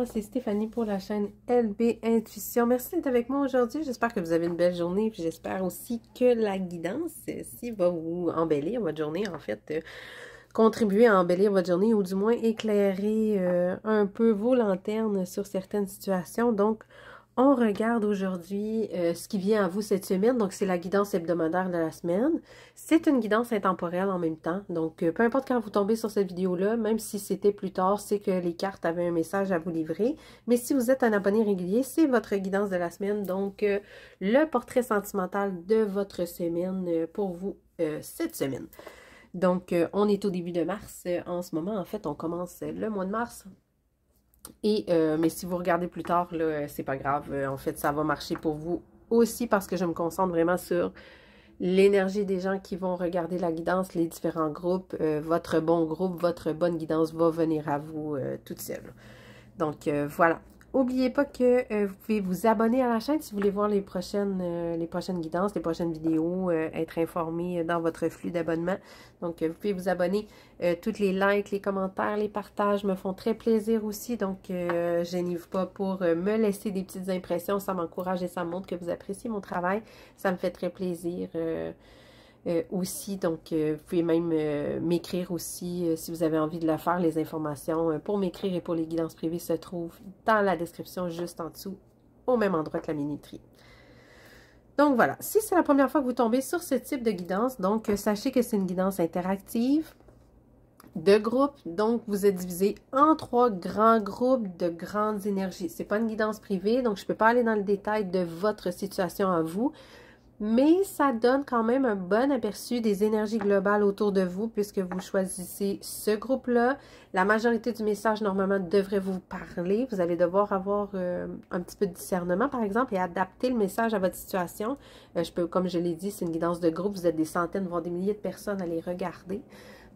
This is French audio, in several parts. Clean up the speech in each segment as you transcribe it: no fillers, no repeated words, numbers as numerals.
moi c'est Stéphanie pour la chaîne LB Intuition. Merci d'être avec moi aujourd'hui. J'espère que vous avez une belle journée. Puis j'espère aussi que la guidance ici va vous embellir votre journée. En fait, contribuer à embellir votre journée ou du moins éclairer un peu vos lanternes sur certaines situations. Donc, on regarde aujourd'hui ce qui vient à vous cette semaine. Donc, c'est la guidance hebdomadaire de la semaine. C'est une guidance intemporelle en même temps. Donc, peu importe quand vous tombez sur cette vidéo-là, même si c'était plus tard, c'est que les cartes avaient un message à vous livrer. Mais si vous êtes un abonné régulier, c'est votre guidance de la semaine. Donc, le portrait sentimental de votre semaine pour vous cette semaine. Donc, on est au début de mars. En ce moment, en fait, on commence le mois de mars. Et, mais si vous regardez plus tard, là, c'est pas grave. En fait, ça va marcher pour vous aussi parce que je me concentre vraiment sur l'énergie des gens qui vont regarder la guidance, les différents groupes. Votre bon groupe, votre bonne guidance va venir à vous toute seule. Donc, voilà. N'oubliez pas que vous pouvez vous abonner à la chaîne si vous voulez voir les prochaines guidances, les prochaines vidéos, être informé dans votre flux d'abonnement. Donc, vous pouvez vous abonner. Tous les likes, les commentaires, les partages me font très plaisir aussi. Donc, gênez-vous pas pour me laisser des petites impressions. Ça m'encourage et ça montre que vous appréciez mon travail. Ça me fait très plaisir. Aussi, donc vous pouvez même m'écrire aussi si vous avez envie de le faire. Les informations pour m'écrire et pour les guidances privées se trouvent dans la description juste en dessous, au même endroit que la minuterie. Donc voilà, si c'est la première fois que vous tombez sur ce type de guidance, donc sachez que c'est une guidance interactive de groupe. Donc vous êtes divisé en 3 grands groupes de grandes énergies. C'est pas une guidance privée, donc je ne peux pas aller dans le détail de votre situation à vous. Mais ça donne quand même un bon aperçu des énergies globales autour de vous puisque vous choisissez ce groupe-là. La majorité du message, normalement, devrait vous parler. Vous allez devoir avoir un petit peu de discernement, par exemple, et adapter le message à votre situation. Comme je l'ai dit, c'est une guidance de groupe. Vous êtes des centaines, voire des milliers de personnes à les regarder.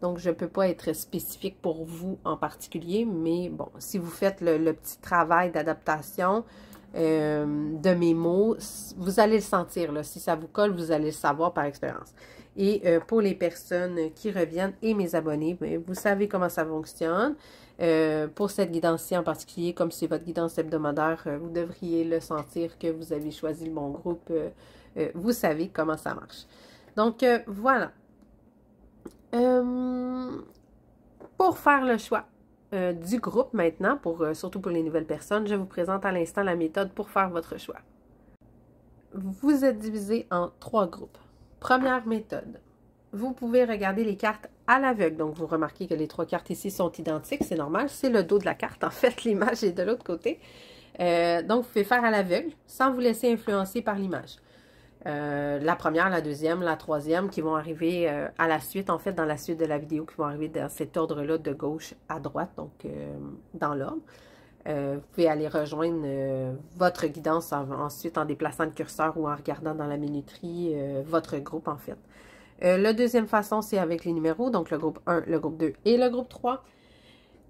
Donc, je ne peux pas être spécifique pour vous en particulier. Mais bon, si vous faites le petit travail d'adaptation, de mes mots, vous allez le sentir, là. Si ça vous colle, vous allez le savoir par expérience. Et pour les personnes qui reviennent et mes abonnés, bien, vous savez comment ça fonctionne. Pour cette guidance-ci en particulier, comme c'est votre guidance hebdomadaire, vous devriez le sentir que vous avez choisi le bon groupe. Vous savez comment ça marche. Donc, voilà. Pour faire le choix du groupe maintenant, surtout pour les nouvelles personnes, je vous présente à l'instant la méthode pour faire votre choix. Vous êtes divisé en 3 groupes. Première méthode, vous pouvez regarder les cartes à l'aveugle. Donc, vous remarquez que les 3 cartes ici sont identiques, c'est normal, c'est le dos de la carte. En fait, l'image est de l'autre côté. Donc, vous pouvez faire à l'aveugle sans vous laisser influencer par l'image. La première, la deuxième, la troisième qui vont arriver à la suite, en fait, dans la suite de la vidéo, qui vont arriver dans cet ordre-là de gauche à droite, donc dans l'ordre. Vous pouvez aller rejoindre votre guidance ensuite en déplaçant le curseur ou en regardant dans la minuterie votre groupe, en fait. La deuxième façon, c'est avec les numéros, donc le groupe 1, le groupe 2 et le groupe 3.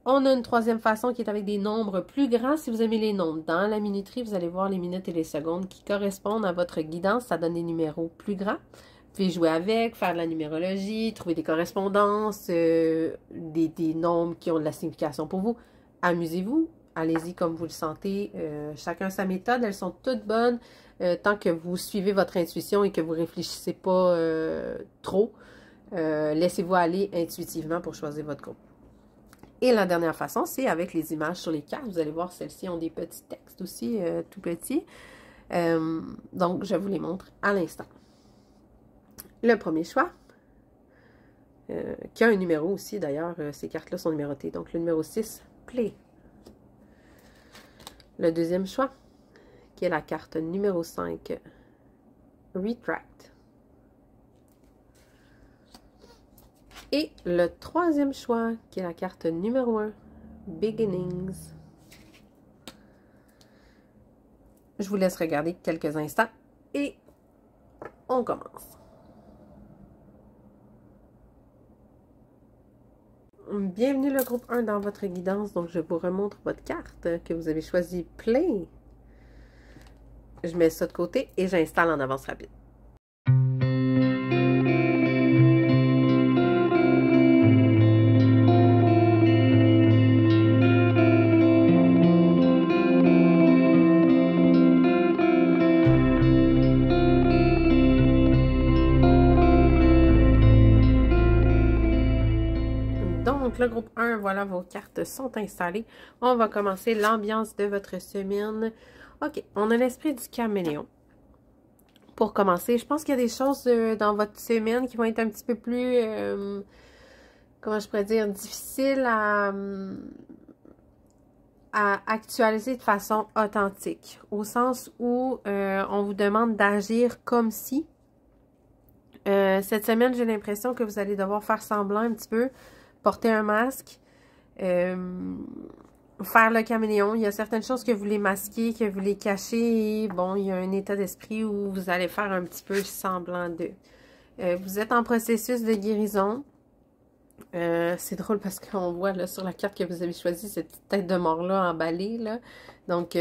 On a une troisième façon qui est avec des nombres plus grands. Si vous aimez les nombres, dans la minuterie, vous allez voir les minutes et les secondes qui correspondent à votre guidance. Ça donne des numéros plus grands. Vous pouvez jouer avec, faire de la numérologie, trouver des correspondances, des nombres qui ont de la signification pour vous. Amusez-vous, allez-y comme vous le sentez. Chacun sa méthode, elles sont toutes bonnes tant que vous suivez votre intuition et que vous ne réfléchissez pas trop. Laissez-vous aller intuitivement pour choisir votre groupe. Et la dernière façon, c'est avec les images sur les cartes. Vous allez voir, celles-ci ont des petits textes aussi, tout petits. Donc, je vous les montre à l'instant. Le premier choix, qui a un numéro aussi, d'ailleurs, ces cartes-là sont numérotées. Donc, le numéro 6, Play. Le deuxième choix, qui est la carte numéro 5, Retract. Et le troisième choix, qui est la carte numéro 1, Beginnings. Je vous laisse regarder quelques instants et on commence. Bienvenue le groupe 1 dans votre guidance. Donc, je vous remontre votre carte que vous avez choisi Play. Je mets ça de côté et j'installe en avance rapide. Donc, le groupe 1, voilà, vos cartes sont installées. On va commencer l'ambiance de votre semaine. OK, on a l'esprit du caméléon. Pour commencer, je pense qu'il y a des choses dans votre semaine qui vont être un petit peu plus, comment je pourrais dire, difficiles à actualiser de façon authentique. Au sens où on vous demande d'agir comme si. Cette semaine, j'ai l'impression que vous allez devoir faire semblant un petit peu, porter un masque, faire le caméléon. Il y a certaines choses que vous les masquez, que vous les cachez. Et bon, il y a un état d'esprit où vous allez faire un petit peu semblant d'eux. Vous êtes en processus de guérison. C'est drôle parce qu'on voit là sur la carte que vous avez choisie cette petite tête de mort-là emballée, là. Donc,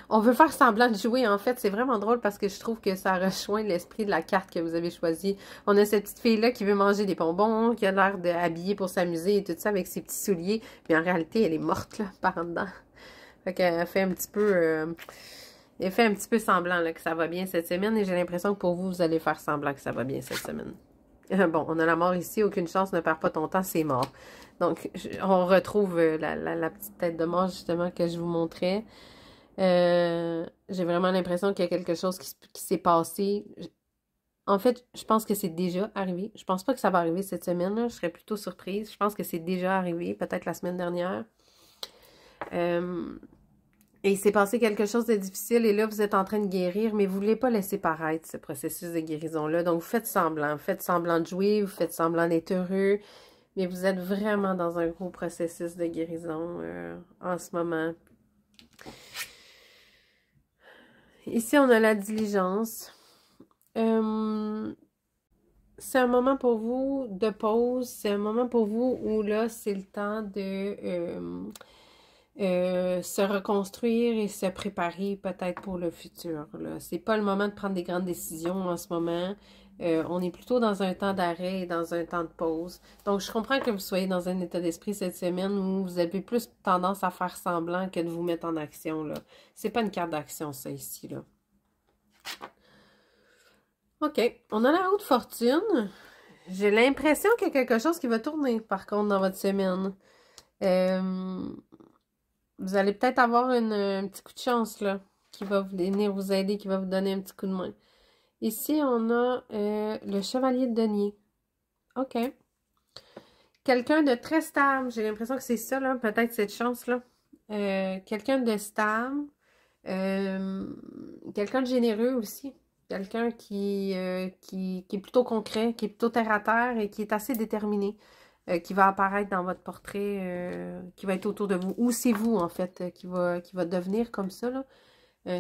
on veut faire semblant de jouer. En fait, c'est vraiment drôle parce que je trouve que ça rejoint l'esprit de la carte que vous avez choisie. On a cette petite fille-là qui veut manger des bonbons, qui a l'air d'habiller pour s'amuser et tout ça avec ses petits souliers. Mais en réalité, elle est morte, là, par en dedans. Fait qu'elle fait un petit peu... elle fait un petit peu semblant là, que ça va bien cette semaine. Et j'ai l'impression que pour vous, vous allez faire semblant que ça va bien cette semaine. Bon, on a la mort ici, aucune chance, ne perds pas ton temps, c'est mort. Donc, on retrouve la petite tête de mort, justement, que je vous montrais. J'ai vraiment l'impression qu'il y a quelque chose qui s'est passé. En fait, je pense que c'est déjà arrivé. Je pense pas que ça va arriver cette semaine, là. Je serais plutôt surprise. Je pense que c'est déjà arrivé, peut-être la semaine dernière. Et il s'est passé quelque chose de difficile et là, vous êtes en train de guérir, mais vous ne voulez pas laisser paraître ce processus de guérison-là. Donc, vous faites semblant de jouer, vous faites semblant d'être heureux, mais vous êtes vraiment dans un gros processus de guérison en ce moment. Ici, on a la diligence. C'est un moment pour vous de pause, c'est un moment pour vous où là, c'est le temps de... se reconstruire et se préparer peut-être pour le futur. C'est pas le moment de prendre des grandes décisions en ce moment. On est plutôt dans un temps d'arrêt et dans un temps de pause. Donc, je comprends que vous soyez dans un état d'esprit cette semaine où vous avez plus tendance à faire semblant que de vous mettre en action. C'est pas une carte d'action, ça, ici. Là. OK. On a la haute fortune. J'ai l'impression qu'il y a quelque chose qui va tourner, par contre, dans votre semaine. Vous allez peut-être avoir un petit coup de chance, là, qui va venir vous aider, qui va vous donner un petit coup de main. Ici, on a le chevalier de denier. OK. Quelqu'un de très stable. J'ai l'impression que c'est ça, là, peut-être cette chance-là. Quelqu'un de stable. Quelqu'un de généreux aussi. Quelqu'un qui est plutôt concret, qui est plutôt terre à terre et qui est assez déterminé. Qui va apparaître dans votre portrait, qui va être autour de vous. Ou c'est vous, en fait, qui va devenir comme ça, là.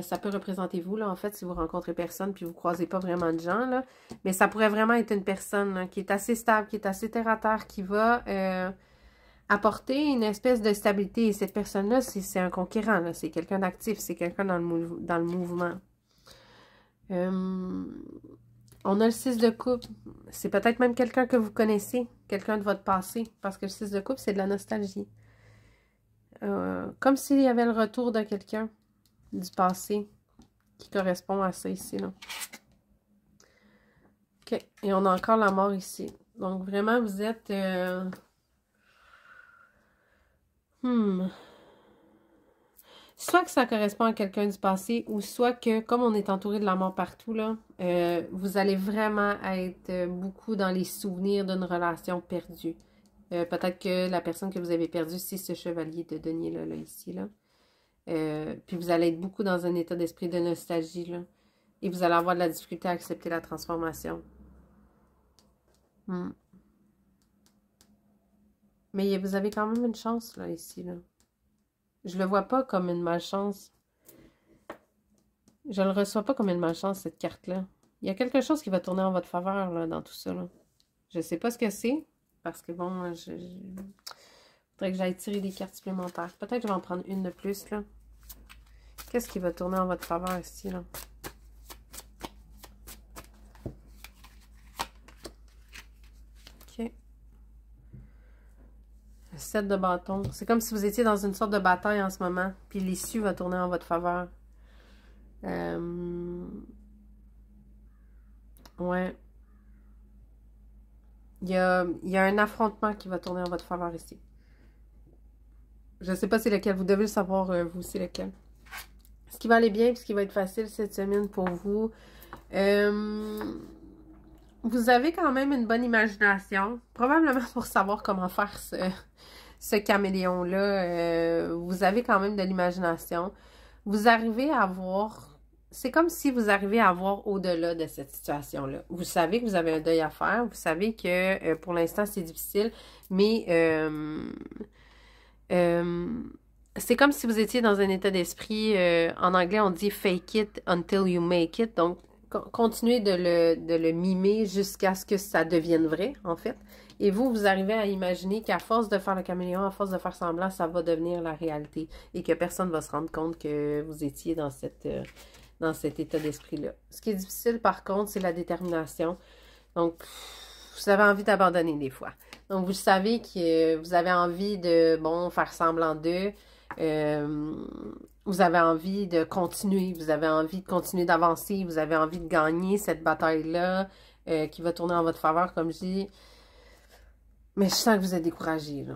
Ça peut représenter vous, là, en fait, si vous rencontrez personne puis vous ne croisez pas vraiment de gens, là. Mais ça pourrait vraiment être une personne là, qui est assez stable, qui est assez terre à terre, qui va apporter une espèce de stabilité. Et cette personne-là, c'est un conquérant, là. C'est quelqu'un d'actif, c'est quelqu'un dans le mouvement. On a le 6 de coupe. C'est peut-être même quelqu'un que vous connaissez, quelqu'un de votre passé, parce que le 6 de coupe, c'est de la nostalgie. Comme s'il y avait le retour de quelqu'un du passé qui correspond à ça ici, là. OK. Et on a encore la mort ici. Donc, vraiment, vous êtes... Soit que ça correspond à quelqu'un du passé, ou soit que, comme on est entouré de la mort partout, là, vous allez vraiment être beaucoup dans les souvenirs d'une relation perdue. Peut-être que la personne que vous avez perdue, c'est ce chevalier de denier-là, là, ici, là. Puis vous allez être beaucoup dans un état d'esprit de nostalgie, là. Et vous allez avoir de la difficulté à accepter la transformation. Mais vous avez quand même une chance, là, ici, là. Je le vois pas comme une malchance. Je le reçois pas comme une malchance, cette carte-là. Il y a quelque chose qui va tourner en votre faveur, là, dans tout ça, là. Je sais pas ce que c'est, parce que, bon, faudrait que j'aille tirer des cartes supplémentaires. Peut-être que je vais en prendre une de plus, là. Qu'est-ce qui va tourner en votre faveur, ici, là? OK. 7 de bâton. C'est comme si vous étiez dans une sorte de bataille en ce moment, puis l'issue va tourner en votre faveur. Ouais. Il y a un affrontement qui va tourner en votre faveur ici. Je ne sais pas c'est lequel. Vous devez le savoir, vous, c'est lequel. Ce qui va aller bien et ce qui va être facile cette semaine pour vous. Vous avez quand même une bonne imagination. Probablement pour savoir comment faire ce caméléon-là. Vous avez quand même de l'imagination. Vous arrivez à voir... C'est comme si vous arrivez à voir au-delà de cette situation-là. Vous savez que vous avez un deuil à faire. Vous savez que pour l'instant, c'est difficile. Mais c'est comme si vous étiez dans un état d'esprit. En anglais, on dit « fake it until you make it ». Donc, continuez de le mimer jusqu'à ce que ça devienne vrai, en fait. Et vous arrivez à imaginer qu'à force de faire le caméléon, à force de faire semblant, ça va devenir la réalité. Et que personne ne va se rendre compte que vous étiez dans cet état d'esprit-là. Ce qui est difficile, par contre, c'est la détermination. Donc, vous avez envie d'abandonner des fois. Donc, vous savez que vous avez envie de, bon, faire semblant d'eux. Vous avez envie de continuer. Vous avez envie de continuer d'avancer. Vous avez envie de gagner cette bataille-là qui va tourner en votre faveur, comme je dis. Mais je sens que vous êtes découragé, là.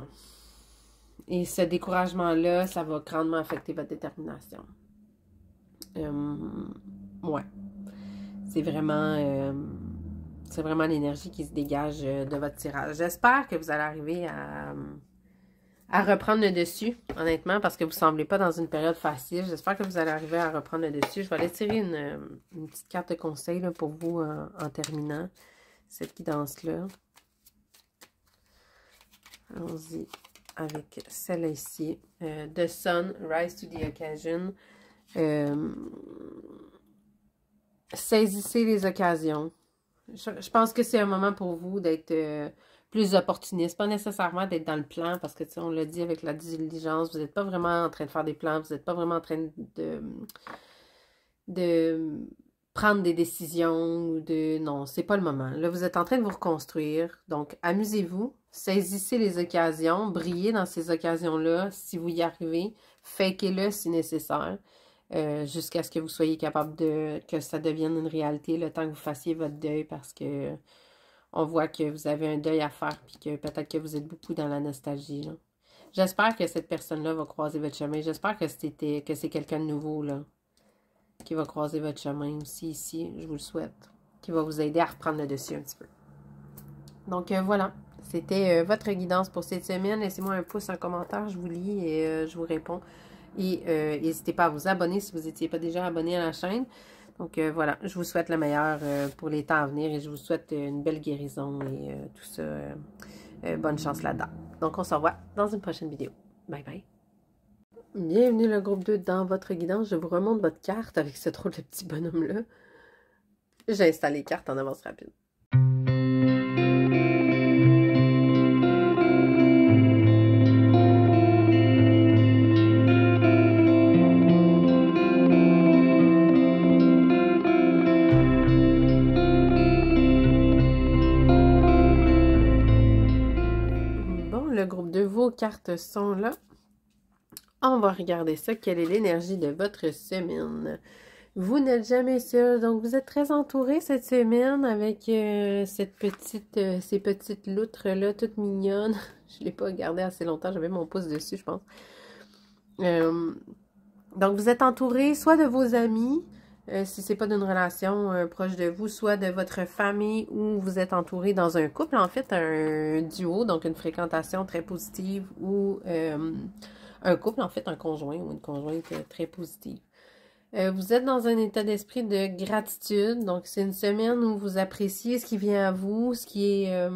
Et ce découragement-là, ça va grandement affecter votre détermination. Ouais. C'est vraiment l'énergie qui se dégage de votre tirage. J'espère que vous allez arriver à reprendre le dessus, honnêtement, parce que vous ne semblez pas dans une période facile. J'espère que vous allez arriver à reprendre le dessus. Je vais aller tirer une petite carte de conseil là, pour vous en terminant cette guidance-là. Allons-y avec celle-là ici. The Sun, Rise to the Occasion. Saisissez les occasions. Je pense que c'est un moment pour vous d'être plus opportuniste. Pas nécessairement d'être dans le plan, parce que, tu sais, on l'a dit avec la diligence, vous n'êtes pas vraiment en train de faire des plans, vous n'êtes pas vraiment en train de prendre des décisions ou de... Non, c'est pas le moment. Là, vous êtes en train de vous reconstruire. Donc, amusez-vous, saisissez les occasions, brillez dans ces occasions-là si vous y arrivez. Fakez-le si nécessaire. Jusqu'à ce que vous soyez capable que ça devienne une réalité, le temps que vous fassiez votre deuil, parce que on voit que vous avez un deuil à faire, puis que peut-être que vous êtes beaucoup dans la nostalgie. J'espère que cette personne-là va croiser votre chemin. J'espère que c'est quelqu'un de nouveau là, qui va croiser votre chemin aussi ici, je vous le souhaite, qui va vous aider à reprendre le dessus un petit peu. Donc voilà, c'était votre guidance pour cette semaine. Laissez-moi un pouce en commentaire, je vous lis et je vous réponds. Et n'hésitez pas à vous abonner si vous n'étiez pas déjà abonné à la chaîne. Donc voilà, je vous souhaite le meilleur pour les temps à venir et je vous souhaite une belle guérison et tout ça. Bonne chance là-dedans. Donc on se revoit dans une prochaine vidéo. Bye bye. Bienvenue le groupe 2 dans votre guidance. Je vous remonte votre carte avec ce drôle de petit bonhomme-là. J'ai installé les cartes en avance rapide. Le groupe de vos cartes sont là. On va regarder ça. Quelle est l'énergie de votre semaine? Vous n'êtes jamais seul, donc vous êtes très entouré cette semaine avec ces petites loutres-là, toutes mignonnes. Je ne l'ai pas gardé assez longtemps, j'avais mon pouce dessus, je pense. Donc vous êtes entouré soit de vos amis, si c'est pas d'une relation proche de vous, soit de votre famille, ou vous êtes entouré dans un couple, en fait, un duo, donc une fréquentation très positive, ou un couple, en fait, un conjoint ou une conjointe très positive. Vous êtes dans un état d'esprit de gratitude, donc c'est une semaine où vous appréciez ce qui vient à vous, ce qui est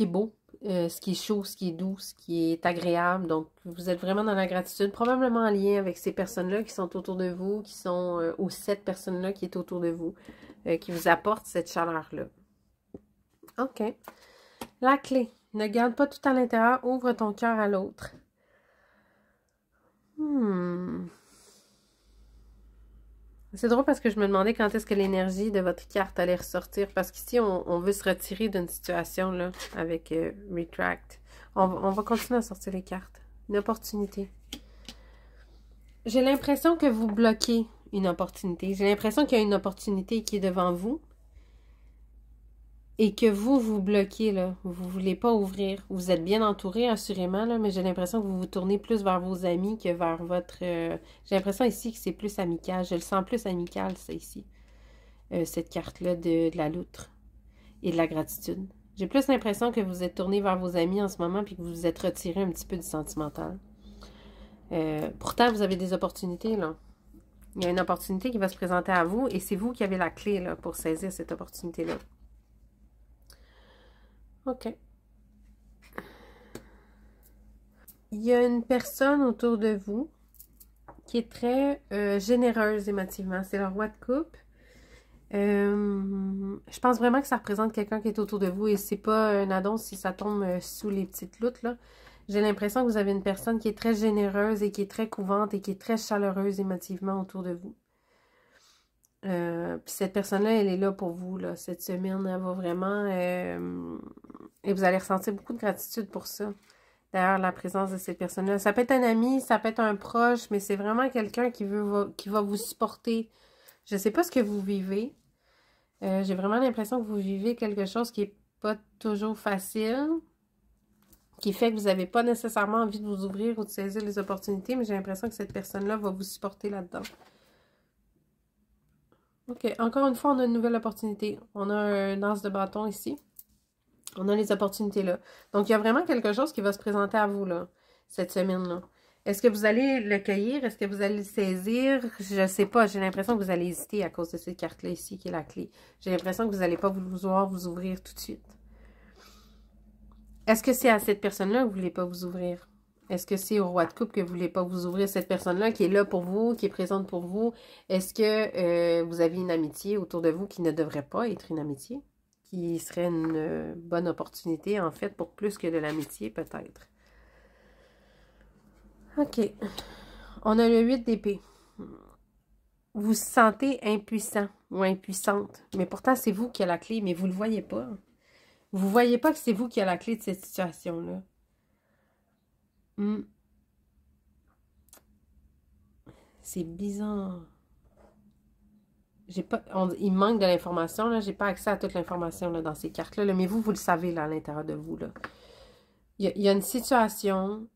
beau. Ce qui est chaud, ce qui est doux, ce qui est agréable. Donc, vous êtes vraiment dans la gratitude, probablement en lien avec ces personnes-là qui sont autour de vous, qui sont, ou cette personne-là qui est autour de vous, qui vous apporte cette chaleur-là. OK. La clé. Ne garde pas tout à l'intérieur, ouvre ton cœur à l'autre. C'est drôle parce que je me demandais quand est-ce que l'énergie de votre carte allait ressortir. Parce qu'ici, on veut se retirer d'une situation là avec Retract. On va continuer à sortir les cartes. Une opportunité. J'ai l'impression que vous bloquez une opportunité. J'ai l'impression qu'il y a une opportunité qui est devant vous. et que vous bloquez, là. Vous ne voulez pas ouvrir. Vous êtes bien entouré, assurément, là, mais j'ai l'impression que vous vous tournez plus vers vos amis que vers votre... J'ai l'impression ici que c'est plus amical. Je le sens plus amical, ça, ici. Cette carte-là de la loutre et de la gratitude. J'ai plus l'impression que vous êtes tourné vers vos amis en ce moment puis que vous vous êtes retiré un petit peu du sentimental. Pourtant, vous avez des opportunités, là. Il y a une opportunité qui va se présenter à vous et c'est vous qui avez la clé, là, pour saisir cette opportunité-là. OK. Il y a une personne autour de vous qui est très généreuse émotivement. C'est le roi de coupe. Je pense vraiment que ça représente quelqu'un qui est autour de vous et c'est pas un addon si ça tombe sous les petites loutres, là. J'ai l'impression que vous avez une personne qui est très généreuse et qui est très couvante et qui est très chaleureuse émotivement autour de vous. Puis cette personne-là, elle est là pour vous, là. Cette semaine, elle va vraiment... et vous allez ressentir beaucoup de gratitude pour ça. D'ailleurs, la présence de cette personne-là. Ça peut être un ami, ça peut être un proche, mais c'est vraiment quelqu'un qui va vous supporter. Je ne sais pas ce que vous vivez. J'ai vraiment l'impression que vous vivez quelque chose qui n'est pas toujours facile, qui fait que vous n'avez pas nécessairement envie de vous ouvrir ou de saisir les opportunités, mais j'ai l'impression que cette personne-là va vous supporter là-dedans. OK, encore une fois, on a une nouvelle opportunité. On a un as de bâton ici. On a les opportunités là. Donc, il y a vraiment quelque chose qui va se présenter à vous, là, cette semaine-là. Est-ce que vous allez le cueillir? Est-ce que vous allez le saisir? Je ne sais pas. J'ai l'impression que vous allez hésiter à cause de cette carte-là ici, qui est la clé. J'ai l'impression que vous n'allez pas vouloir vous ouvrir tout de suite. Est-ce que c'est à cette personne-là que vous ne voulez pas vous ouvrir? Est-ce que c'est au roi de coupe que vous ne voulez pas vous ouvrir? Cette personne-là qui est là pour vous, qui est présente pour vous. Est-ce que vous avez une amitié autour de vous qui ne devrait pas être une amitié? Qui serait une bonne opportunité, en fait, pour plus que de l'amitié, peut-être. OK. On a le 8 d'épée. Vous vous sentez impuissant ou impuissante, mais pourtant, c'est vous qui avez la clé, mais vous ne le voyez pas. Vous ne voyez pas que c'est vous qui avez la clé de cette situation-là. C'est bizarre. Il manque de l'information, là. J'ai pas accès à toute l'information dans ces cartes-là, là, mais vous le savez là, à l'intérieur de vous. Là. Il y a une situation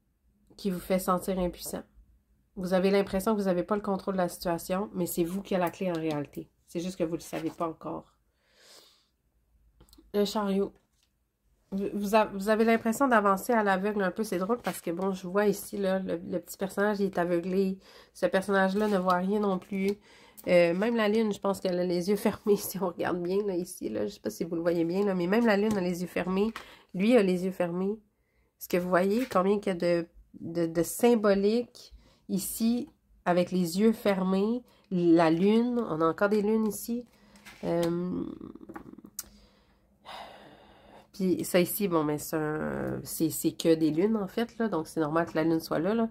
qui vous fait sentir impuissant. Vous avez l'impression que vous n'avez pas le contrôle de la situation, mais c'est vous qui avez la clé en réalité. C'est juste que vous ne le savez pas encore. Le chariot. Vous avez l'impression d'avancer à l'aveugle un peu. C'est drôle parce que, bon, je vois ici, là, le petit personnage, il est aveuglé. Ce personnage-là ne voit rien non plus. Même la lune, je pense qu'elle a les yeux fermés, si on regarde bien, là, ici. Là, je ne sais pas si vous le voyez bien, là, mais même la lune a les yeux fermés. Lui a les yeux fermés. Est-ce que vous voyez combien il y a de symbolique ici, avec les yeux fermés? La lune, on a encore des lunes ici. Puis ça ici, bon, mais c'est que des lunes, en fait, là. Donc, c'est normal que la lune soit là, là.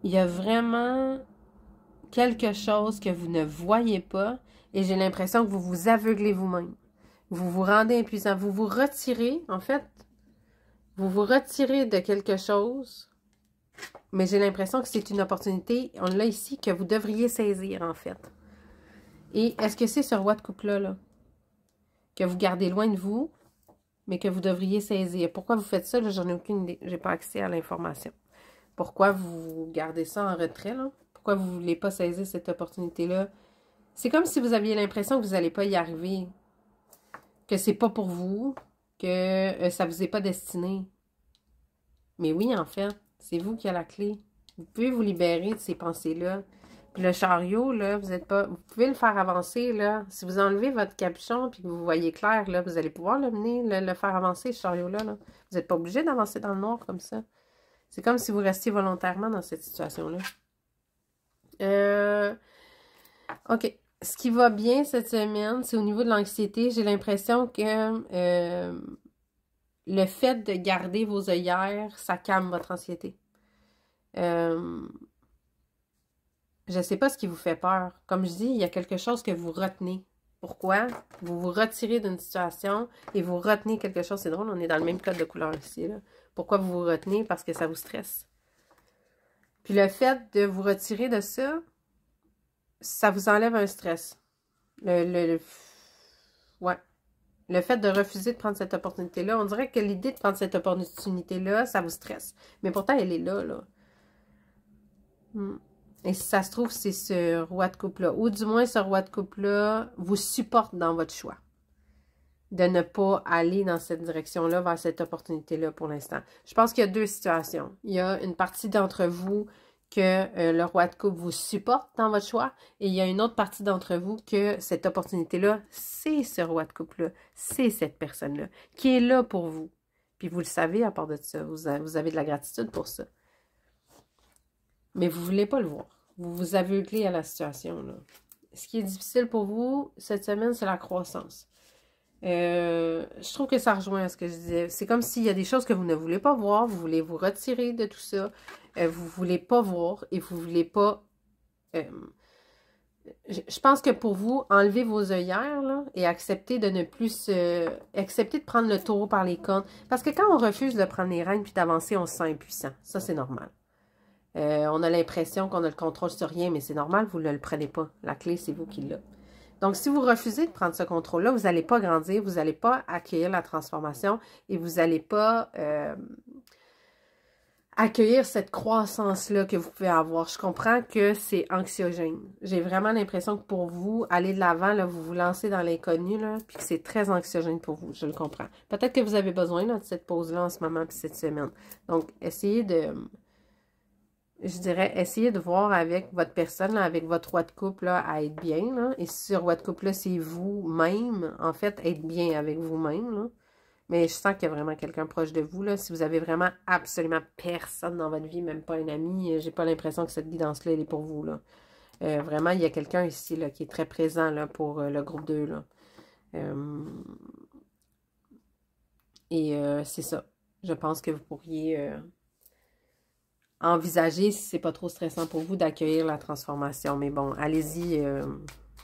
Il y a vraiment quelque chose que vous ne voyez pas et j'ai l'impression que vous vous aveuglez vous-même. Vous vous rendez impuissant. Vous vous retirez, en fait. Vous vous retirez de quelque chose, mais j'ai l'impression que c'est une opportunité, on l'a ici, que vous devriez saisir, en fait. Et est-ce que c'est ce roi de coupe-là, là, que vous gardez loin de vous, mais que vous devriez saisir? Pourquoi vous faites ça? J'en ai aucune idée. J'ai pas accès à l'information. Pourquoi vous gardez ça en retrait, là? Pourquoi vous ne voulez pas saisir cette opportunité-là? C'est comme si vous aviez l'impression que vous n'allez pas y arriver, que c'est pas pour vous, que ça vous est pas destiné. Mais oui, en fait, c'est vous qui avez la clé. Vous pouvez vous libérer de ces pensées-là. Puis le chariot, là, vous pouvez le faire avancer, là. Si vous enlevez votre capuchon puis que vous voyez clair, là, vous allez pouvoir le mener, le faire avancer, ce chariot-là. Là. Vous n'êtes pas obligé d'avancer dans le noir comme ça. C'est comme si vous restiez volontairement dans cette situation-là. OK. Ce qui va bien cette semaine, c'est au niveau de l'anxiété. J'ai l'impression que le fait de garder vos œillères, ça calme votre anxiété. Je ne sais pas ce qui vous fait peur. Comme je dis, il y a quelque chose que vous retenez. Pourquoi? Vous vous retirez d'une situation et vous retenez quelque chose. C'est drôle, on est dans le même code de couleur ici. Là. Pourquoi vous vous retenez? Parce que ça vous stresse. Puis le fait de vous retirer de ça, ça vous enlève un stress. Ouais, Ouais. Le fait de refuser de prendre cette opportunité-là, on dirait que l'idée de prendre cette opportunité-là, ça vous stresse. Mais pourtant, elle est là, là. Et si ça se trouve, c'est ce roi de coupe-là. Ou du moins, ce roi de coupe-là vous supporte dans votre choix. De ne pas aller dans cette direction-là, vers cette opportunité-là pour l'instant. Je pense qu'il y a deux situations. Il y a une partie d'entre vous que le roi de coupe vous supporte dans votre choix, et il y a une autre partie d'entre vous que cette opportunité-là, c'est ce roi de coupe-là, c'est cette personne-là, qui est là pour vous. Puis vous le savez à part de ça, vous avez de la gratitude pour ça. Mais vous ne voulez pas le voir. Vous vous aveuglez à la situation, là. Ce qui est difficile pour vous cette semaine, c'est la croissance. Je trouve que ça rejoint à ce que je disais. C'est comme s'il y a des choses que vous ne voulez pas voir, vous voulez vous retirer de tout ça, vous ne voulez pas voir et vous ne voulez pas... je pense que pour vous, enlever vos œillères là, et accepter de ne plus accepter de prendre le taureau par les cornes. Parce que quand on refuse de prendre les rênes puis d'avancer, on se sent impuissant. Ça, c'est normal. On a l'impression qu'on a le contrôle sur rien, mais c'est normal, vous ne le prenez pas. La clé, c'est vous qui l'avez. Donc, si vous refusez de prendre ce contrôle-là, vous n'allez pas grandir, vous n'allez pas accueillir la transformation et vous n'allez pas accueillir cette croissance-là que vous pouvez avoir. Je comprends que c'est anxiogène. J'ai vraiment l'impression que pour vous, aller de l'avant, là, vous vous lancez dans l'inconnu, là, puis que c'est très anxiogène pour vous. Je le comprends. Peut-être que vous avez besoin là, de cette pause-là en ce moment, puis cette semaine. Donc, essayez de... Je dirais, essayez de voir avec votre personne, là, avec votre roi de coupe, là, à être bien. Là. Et si ce roi de coupe-là, c'est vous-même, en fait, être bien avec vous-même. Là. Mais je sens qu'il y a vraiment quelqu'un proche de vous. Là. Si vous avez vraiment absolument personne dans votre vie, même pas un ami, j'ai pas l'impression que cette guidance-là, elle est pour vous. Là. Vraiment, il y a quelqu'un ici là, qui est très présent là, pour le groupe 2. Là. C'est ça. Je pense que vous pourriez... envisager, si c'est pas trop stressant pour vous, d'accueillir la transformation. Mais bon, allez-y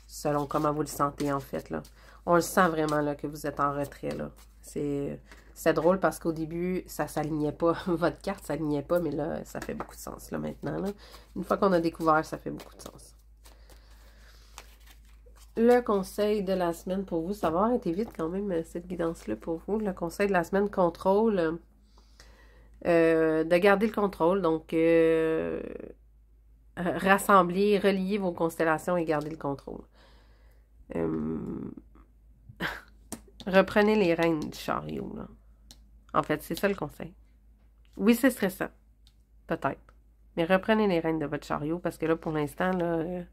selon comment vous le sentez, en fait, là. On le sent vraiment, là, que vous êtes en retrait, là. C'est drôle parce qu'au début, ça s'alignait pas. Votre carte s'alignait pas, mais là, ça fait beaucoup de sens, là, maintenant, là. Une fois qu'on a découvert, ça fait beaucoup de sens. Le conseil de la semaine pour vous, ça va avoir été vite quand même, cette guidance-là pour vous. Le conseil de la semaine, contrôle... de garder le contrôle, donc rassembler, relier vos constellations et garder le contrôle. Reprenez les rênes du chariot, là. En fait, c'est ça le conseil. Oui, c'est stressant, peut-être. Mais reprenez les rênes de votre chariot, parce que là, pour l'instant, là,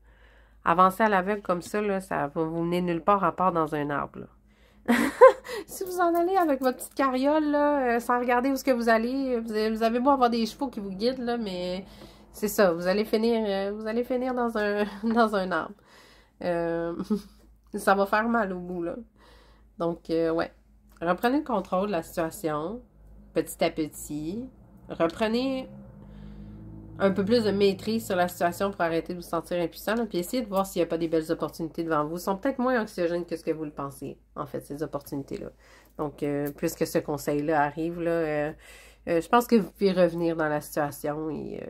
avancer à l'aveugle comme ça, là, ça va vous mener nulle part à part dans un arbre, là. Si vous en allez avec votre petite carriole, là, sans regarder où est-ce que vous allez, vous avez beau avoir des chevaux qui vous guident, là, mais c'est ça, vous allez finir dans un, dans un arbre. Ça va faire mal au bout, là. Donc, ouais. Reprenez le contrôle de la situation, petit à petit. Reprenez un peu plus de maîtrise sur la situation pour arrêter de vous sentir impuissant, là, puis essayez de voir s'il n'y a pas des belles opportunités devant vous. Ils sont peut-être moins anxiogènes que ce que vous le pensez, en fait, ces opportunités-là. Donc, puisque ce conseil-là arrive, là, je pense que vous pouvez revenir dans la situation et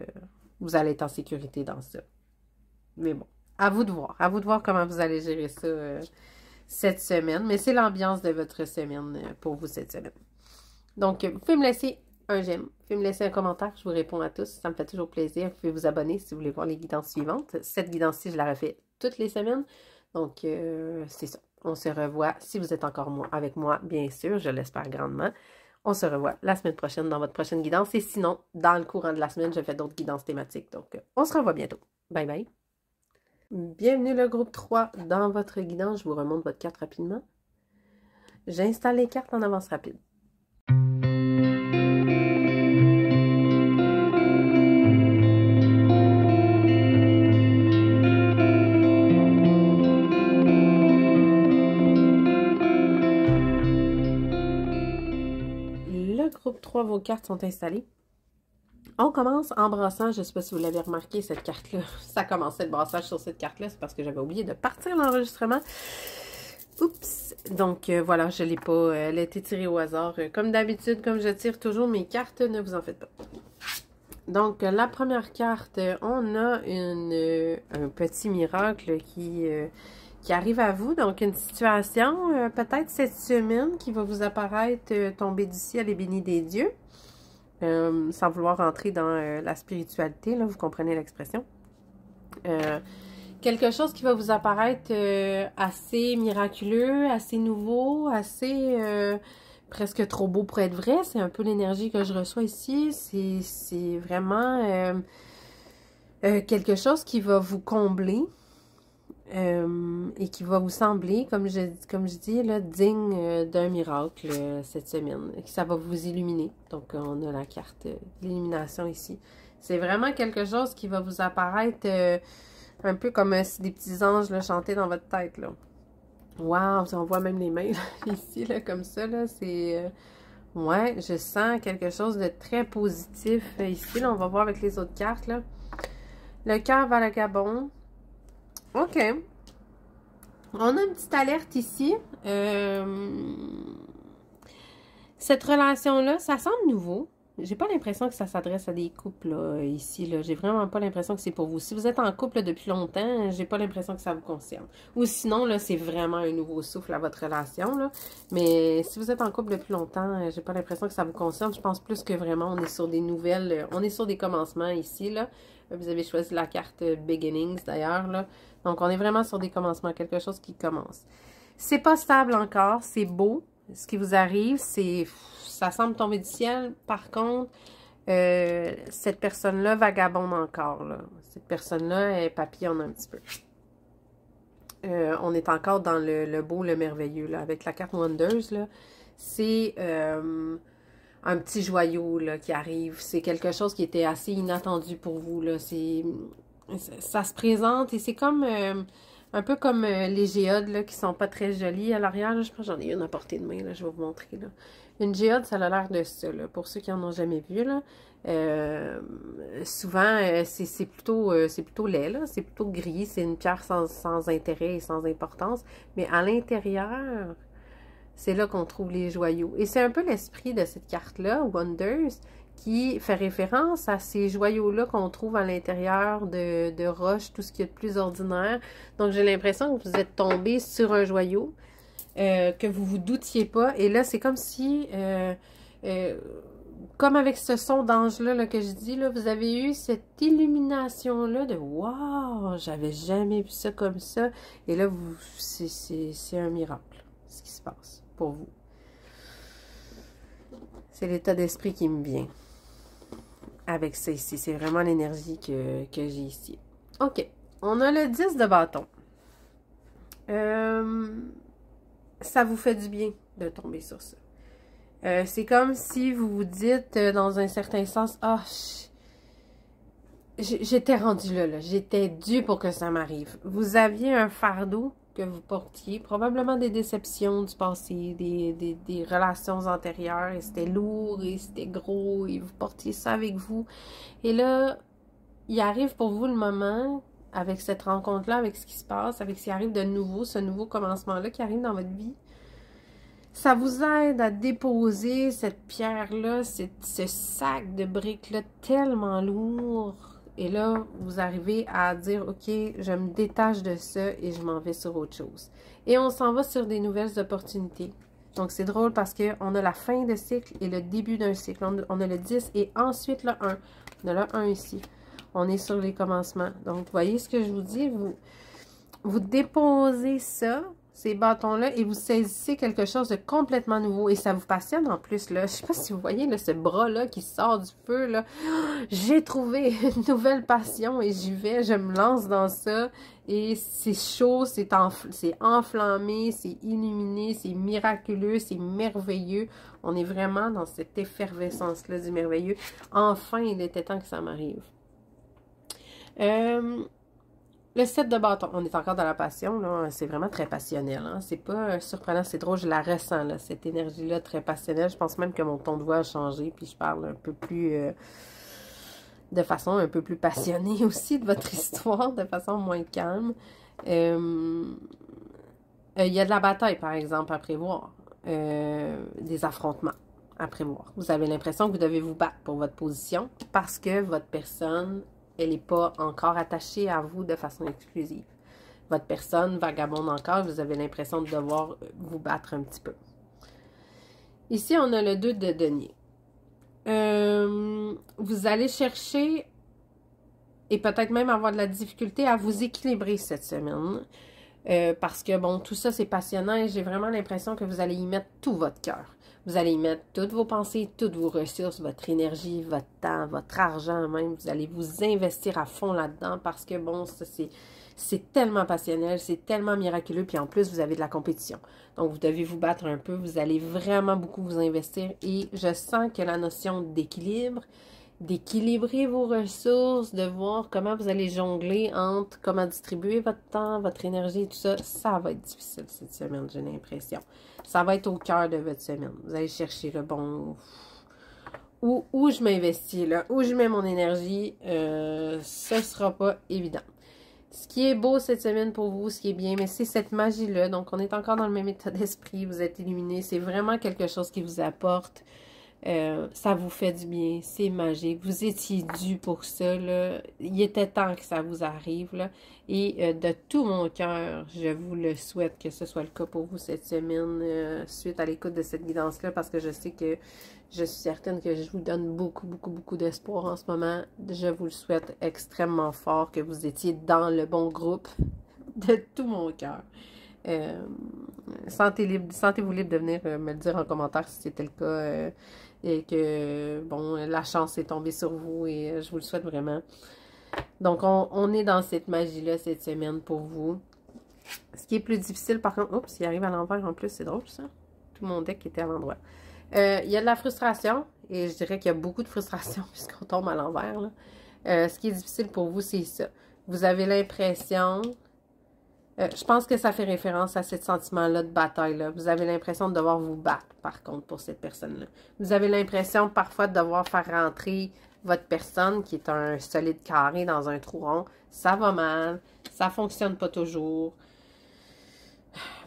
vous allez être en sécurité dans ça. Mais bon, à vous de voir comment vous allez gérer ça cette semaine. Mais c'est l'ambiance de votre semaine pour vous cette semaine. Donc, vous pouvez me laisser un j'aime. Vous pouvez me laisser un commentaire, je vous réponds à tous. Ça me fait toujours plaisir. Vous pouvez vous abonner si vous voulez voir les guidances suivantes. Cette guidance-ci, je la refais toutes les semaines. Donc, c'est ça. On se revoit, si vous êtes encore avec moi, bien sûr, je l'espère grandement. On se revoit la semaine prochaine dans votre prochaine guidance. Et sinon, dans le courant de la semaine, je fais d'autres guidances thématiques. Donc, on se revoit bientôt. Bye bye. Bienvenue le groupe 3 dans votre guidance. Je vous remonte votre carte rapidement. J'installe les cartes en avance rapide. Groupe 3, vos cartes sont installées. On commence en brassant, je ne sais pas si vous l'avez remarqué, cette carte-là. Ça commençait le brassage sur cette carte-là, c'est parce que j'avais oublié de partir l'enregistrement. Oups! Donc voilà, je ne l'ai pas, elle a été tirée au hasard. Comme d'habitude, comme je tire toujours mes cartes, ne vous en faites pas. Donc la première carte, on a un petit miracle qui qui arrive à vous. Donc, une situation, peut-être cette semaine, qui va vous apparaître tomber du ciel et béni des dieux. Sans vouloir entrer dans la spiritualité, là, vous comprenez l'expression. Quelque chose qui va vous apparaître assez miraculeux, assez nouveau, assez presque trop beau pour être vrai. C'est un peu l'énergie que je reçois ici. C'est vraiment quelque chose qui va vous combler et qui va vous sembler, comme je dis, là, digne d'un miracle cette semaine. Ça va vous illuminer. Donc, on a la carte d'illumination ici. C'est vraiment quelque chose qui va vous apparaître un peu comme si des petits anges là, chantaient dans votre tête. Là. Wow! On voit même les mains là, ici, là, comme ça. Là, c'est... ouais, je sens quelque chose de très positif ici. Là, on va voir avec les autres cartes. Là. Le cœur vagabond. OK. On a une petite alerte ici. Cette relation-là, ça semble nouveau. J'ai pas l'impression que ça s'adresse à des couples là, ici. Là. J'ai vraiment pas l'impression que c'est pour vous. Si vous êtes en couple là, depuis longtemps, j'ai pas l'impression que ça vous concerne. Ou sinon, là, c'est vraiment un nouveau souffle à votre relation. Là. Mais si vous êtes en couple depuis longtemps, j'ai pas l'impression que ça vous concerne. Je pense plus que vraiment, on est sur des nouvelles... on est sur des commencements ici. Là. Vous avez choisi la carte Beginnings d'ailleurs. Là. Donc, on est vraiment sur des commencements. Quelque chose qui commence. C'est pas stable encore. C'est beau. Ce qui vous arrive, c'est... ça semble tomber du ciel. Par contre, cette personne-là vagabonde encore. Là. Cette personne-là, elle papillonne un petit peu. On est encore dans le beau, le merveilleux. Là. Avec la carte Wonders, c'est un petit joyau là, qui arrive. C'est quelque chose qui était assez inattendu pour vous. Là. Ça se présente et c'est comme... un peu comme les géodes là, qui sont pas très jolies à l'arrière. Je pense que j'en ai une à portée de main. Là, je vais vous montrer. Là. Une géode, ça a l'air de ça. Là, pour ceux qui en ont jamais vu. Là. Souvent, c'est plutôt laid. C'est plutôt gris. C'est une pierre sans intérêt et sans importance. Mais à l'intérieur, c'est là qu'on trouve les joyaux. Et c'est un peu l'esprit de cette carte-là, Wonders, qui fait référence à ces joyaux-là qu'on trouve à l'intérieur de roches, tout ce qui est de plus ordinaire. Donc, j'ai l'impression que vous êtes tombé sur un joyau, que vous vous doutiez pas. Et là, c'est comme si, comme avec ce son d'ange-là là, que je dis, là, vous avez eu cette illumination-là de « Wow! J'avais jamais vu ça comme ça. » Et là, c'est un miracle, ce qui se passe pour vous. C'est l'état d'esprit qui me vient. Avec ça ici. C'est vraiment l'énergie que j'ai ici. OK. On a le 10 de bâton. Ça vous fait du bien de tomber sur ça. C'est comme si vous vous dites, dans un certain sens, « Ah, j'étais rendue là. J'étais due pour que ça m'arrive. » Vous aviez un fardeau que vous portiez, probablement des déceptions du passé, des relations antérieures, et c'était lourd, et c'était gros, et vous portiez ça avec vous. Et là, il arrive pour vous le moment, avec cette rencontre-là, avec ce qui se passe, avec ce qui arrive de nouveau, ce nouveau commencement-là qui arrive dans votre vie. Ça vous aide à déposer cette pierre-là, ce sac de briques-là tellement lourd. Et là, vous arrivez à dire, OK, je me détache de ça et je m'en vais sur autre chose. Et on s'en va sur des nouvelles opportunités. Donc, c'est drôle parce qu'on a la fin de cycle et le début d'un cycle. On a le 10 et ensuite le 1. On a le 1 ici. On est sur les commencements. Donc, vous voyez ce que je vous dis? Vous déposez ça, ces bâtons-là, et vous saisissez quelque chose de complètement nouveau. Et ça vous passionne en plus, là. Je sais pas si vous voyez, là, ce bras-là qui sort du feu, là. J'ai trouvé une nouvelle passion et j'y vais, je me lance dans ça. Et c'est chaud, c'est enflammé, c'est illuminé, c'est miraculeux, c'est merveilleux. On est vraiment dans cette effervescence-là du merveilleux. Enfin, il était temps que ça m'arrive. Le 7 de bâton, on est encore dans la passion, là, c'est vraiment très passionnel, hein? C'est pas surprenant, c'est drôle, je la ressens, là, cette énergie-là très passionnelle. Je pense même que mon ton de voix a changé, puis je parle un peu plus, de façon un peu plus passionnée aussi de votre histoire, de façon moins calme. Il y a de la bataille, par exemple, à prévoir, des affrontements à prévoir. Vous avez l'impression que vous devez vous battre pour votre position parce que votre personne... elle n'est pas encore attachée à vous de façon exclusive. votre personne vagabonde encore, vous avez l'impression de devoir vous battre un petit peu. Ici, on a le 2 de denier. Vous allez chercher et peut-être même avoir de la difficulté à vous équilibrer cette semaine. Parce que, bon, tout ça, c'est passionnant et j'ai vraiment l'impression que vous allez y mettre tout votre cœur. Vous allez y mettre toutes vos pensées, toutes vos ressources, votre énergie, votre temps, votre argent même. Vous allez vous investir à fond là-dedans parce que, bon, ça, c'est tellement passionnel, c'est tellement miraculeux. Puis en plus, vous avez de la compétition. Donc, vous devez vous battre un peu. Vous allez vraiment beaucoup vous investir. Et je sens que la notion d'équilibre, d'équilibrer vos ressources, de voir comment vous allez jongler entre comment distribuer votre temps, votre énergie, tout ça, ça va être difficile cette semaine, j'ai l'impression. Ça va être au cœur de votre semaine. Vous allez chercher le bon... Où je m'investis, là, où je mets mon énergie, ce sera pas évident. Ce qui est beau cette semaine pour vous, ce qui est bien, mais c'est cette magie-là. Donc, on est encore dans le même état d'esprit, vous êtes illuminé. C'est vraiment quelque chose qui vous apporte. Ça vous fait du bien, c'est magique, vous étiez dû pour ça, là. Il était temps que ça vous arrive, là. Et de tout mon cœur, je vous le souhaite que ce soit le cas pour vous cette semaine, suite à l'écoute de cette guidance-là, parce que je sais que je suis certaine que je vous donne beaucoup d'espoir en ce moment. Je vous le souhaite extrêmement fort, que vous étiez dans le bon groupe, de tout mon cœur. Sentez-vous libre de venir me le dire en commentaire si c'était le cas et que, bon, la chance est tombée sur vous et je vous le souhaite vraiment. Donc, on est dans cette magie-là cette semaine pour vous. Ce qui est plus difficile, par contre... Oups, il arrive à l'envers en plus, c'est drôle ça. Tout mon deck était à l'endroit. Il y a de la frustration et je dirais qu'il y a beaucoup de frustration puisqu'on tombe à l'envers, là. Ce qui est difficile pour vous, c'est ça. Vous avez l'impression... je pense que ça fait référence à ce sentiment-là de bataille-là. Vous avez l'impression de devoir vous battre, par contre, pour cette personne-là. Vous avez l'impression, parfois, de devoir faire rentrer votre personne, qui est un solide carré dans un trou rond. Ça va mal, ça fonctionne pas toujours.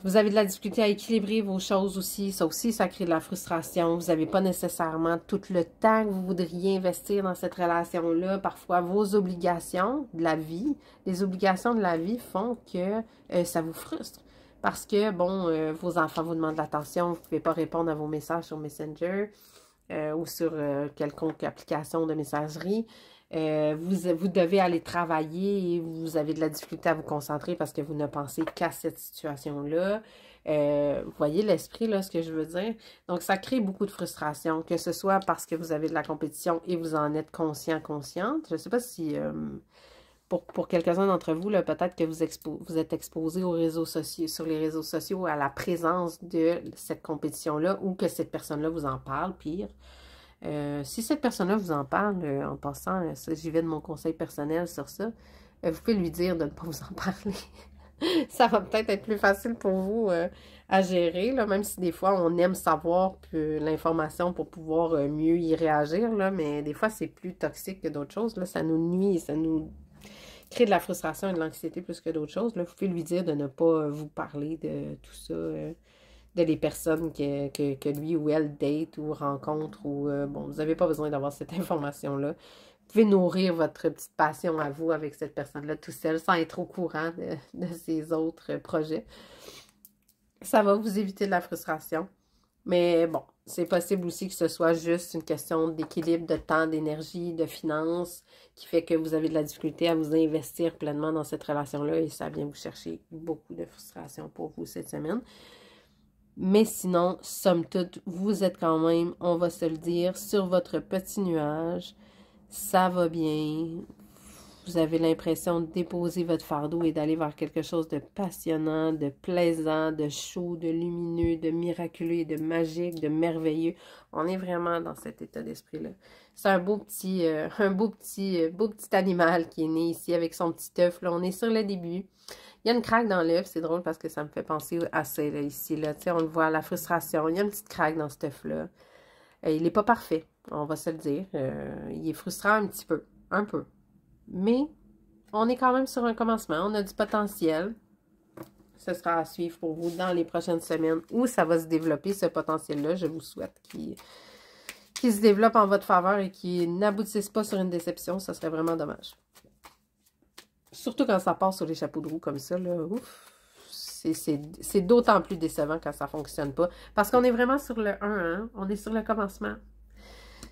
Vous avez de la difficulté à équilibrer vos choses aussi. Ça aussi, ça crée de la frustration. Vous n'avez pas nécessairement tout le temps que vous voudriez investir dans cette relation-là. Parfois, vos obligations de la vie, les obligations de la vie font que ça vous frustre. Parce que, bon, vos enfants vous demandent de l'attention, vous ne pouvez pas répondre à vos messages sur Messenger ou sur quelconque application de messagerie. Vous devez aller travailler et vous avez de la difficulté à vous concentrer parce que vous ne pensez qu'à cette situation-là. Vous voyez l'esprit, là, ce que je veux dire? Donc, ça crée beaucoup de frustration, que ce soit parce que vous avez de la compétition et vous en êtes consciente. Je ne sais pas si, pour quelques-uns d'entre vous, peut-être que vous êtes exposé aux réseaux sociaux, sur les réseaux sociaux à la présence de cette compétition-là ou que cette personne-là vous en parle, pire. Si cette personne-là vous en parle, en passant, j'y vais de mon conseil personnel sur ça, vous pouvez lui dire de ne pas vous en parler. Ça va peut-être être plus facile pour vous à gérer, là, même si des fois on aime savoir l'information pour pouvoir mieux y réagir, là, mais des fois c'est plus toxique que d'autres choses. Là, ça nous nuit, ça nous crée de la frustration et de l'anxiété plus que d'autres choses. Là, vous pouvez lui dire de ne pas vous parler de tout ça. De les personnes que lui ou elle date ou rencontre ou bon, vous n'avez pas besoin d'avoir cette information-là. Vous pouvez nourrir votre petite passion à vous avec cette personne-là tout seul sans être au courant de ses autres projets. Ça va vous éviter de la frustration. Mais bon, c'est possible aussi que ce soit juste une question d'équilibre de temps, d'énergie, de finances qui fait que vous avez de la difficulté à vous investir pleinement dans cette relation-là et ça vient vous chercher beaucoup de frustration pour vous cette semaine. Mais sinon, somme toute, vous êtes quand même, on va se le dire, sur votre petit nuage. Ça va bien. Vous avez l'impression de déposer votre fardeau et d'aller vers quelque chose de passionnant, de plaisant, de chaud, de lumineux, de miraculeux et de magique, de merveilleux. On est vraiment dans cet état d'esprit-là. C'est un beau petit animal qui est né ici avec son petit œuf. Là, on est sur le début. Il y a une craque dans l'œuf, c'est drôle parce que ça me fait penser à ça, là, ici, là. Tu sais, on le voit, la frustration. Il y a une petite craque dans cet œuf-là. Il n'est pas parfait, on va se le dire. Il est frustrant un petit peu, un peu. Mais on est quand même sur un commencement, on a du potentiel. Ce sera à suivre pour vous dans les prochaines semaines où ça va se développer, ce potentiel-là. Je vous souhaite qu'il se développe en votre faveur et qu'il n'aboutisse pas sur une déception. Ce serait vraiment dommage. surtout quand ça passe sur les chapeaux de roue comme ça, là, ouf, c'est d'autant plus décevant quand ça ne fonctionne pas. Parce qu'on est vraiment sur le 1, hein? On est sur le commencement.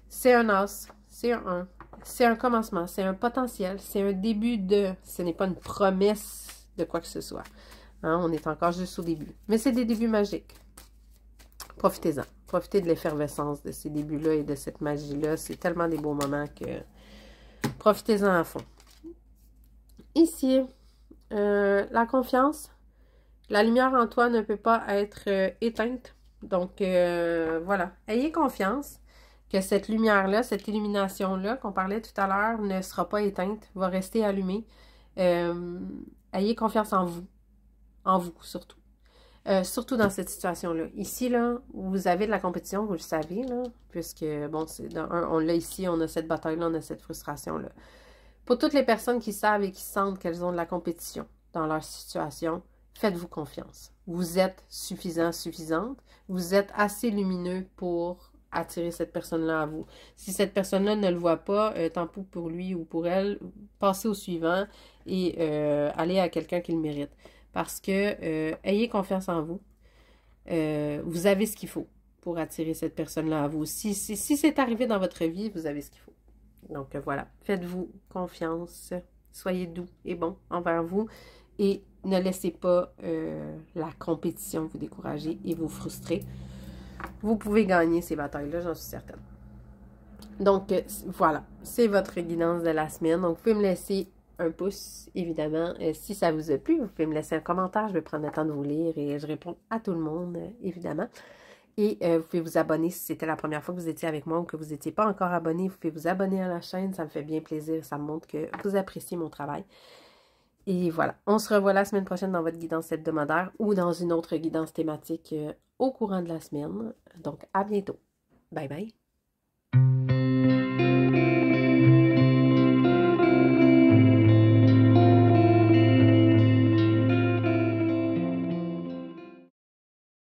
C'est un as, c'est un 1, c'est un commencement, c'est un potentiel, c'est un début de... Ce n'est pas une promesse de quoi que ce soit. Hein? On est encore juste au début. Mais c'est des débuts magiques. Profitez-en. Profitez de l'effervescence de ces débuts-là et de cette magie-là. C'est tellement des beaux moments que... Profitez-en à fond. Ici, la confiance. La lumière en toi ne peut pas être éteinte. Donc, voilà. Ayez confiance que cette lumière-là, cette illumination-là qu'on parlait tout à l'heure ne sera pas éteinte, va rester allumée. Ayez confiance en vous surtout. Surtout dans cette situation-là. Ici, là, vous avez de la compétition, vous le savez, là, puisque, bon, on l'a ici, on a cette bataille-là, on a cette frustration-là. Pour toutes les personnes qui savent et qui sentent qu'elles ont de la compétition dans leur situation, faites-vous confiance. Vous êtes suffisant, suffisante. Vous êtes assez lumineux pour attirer cette personne-là à vous. Si cette personne-là ne le voit pas, tant pis pour lui ou pour elle, passez au suivant et allez à quelqu'un qui le mérite. Parce que ayez confiance en vous. Vous avez ce qu'il faut pour attirer cette personne-là à vous. Si c'est arrivé dans votre vie, vous avez ce qu'il faut. Donc voilà, faites-vous confiance. Soyez doux et bon envers vous. Et ne laissez pas la compétition vous décourager et vous frustrer. Vous pouvez gagner ces batailles-là, j'en suis certaine. Donc voilà, c'est votre guidance de la semaine. Donc vous pouvez me laisser un pouce, évidemment. Si ça vous a plu, vous pouvez me laisser un commentaire. Je vais prendre le temps de vous lire et je réponds à tout le monde, évidemment. Et vous pouvez vous abonner si c'était la première fois que vous étiez avec moi ou que vous n'étiez pas encore abonné. Vous pouvez vous abonner à la chaîne. Ça me fait bien plaisir. Ça me montre que vous appréciez mon travail. Et voilà. On se revoit la semaine prochaine dans votre guidance hebdomadaire ou dans une autre guidance thématique au courant de la semaine. Donc, à bientôt. Bye bye.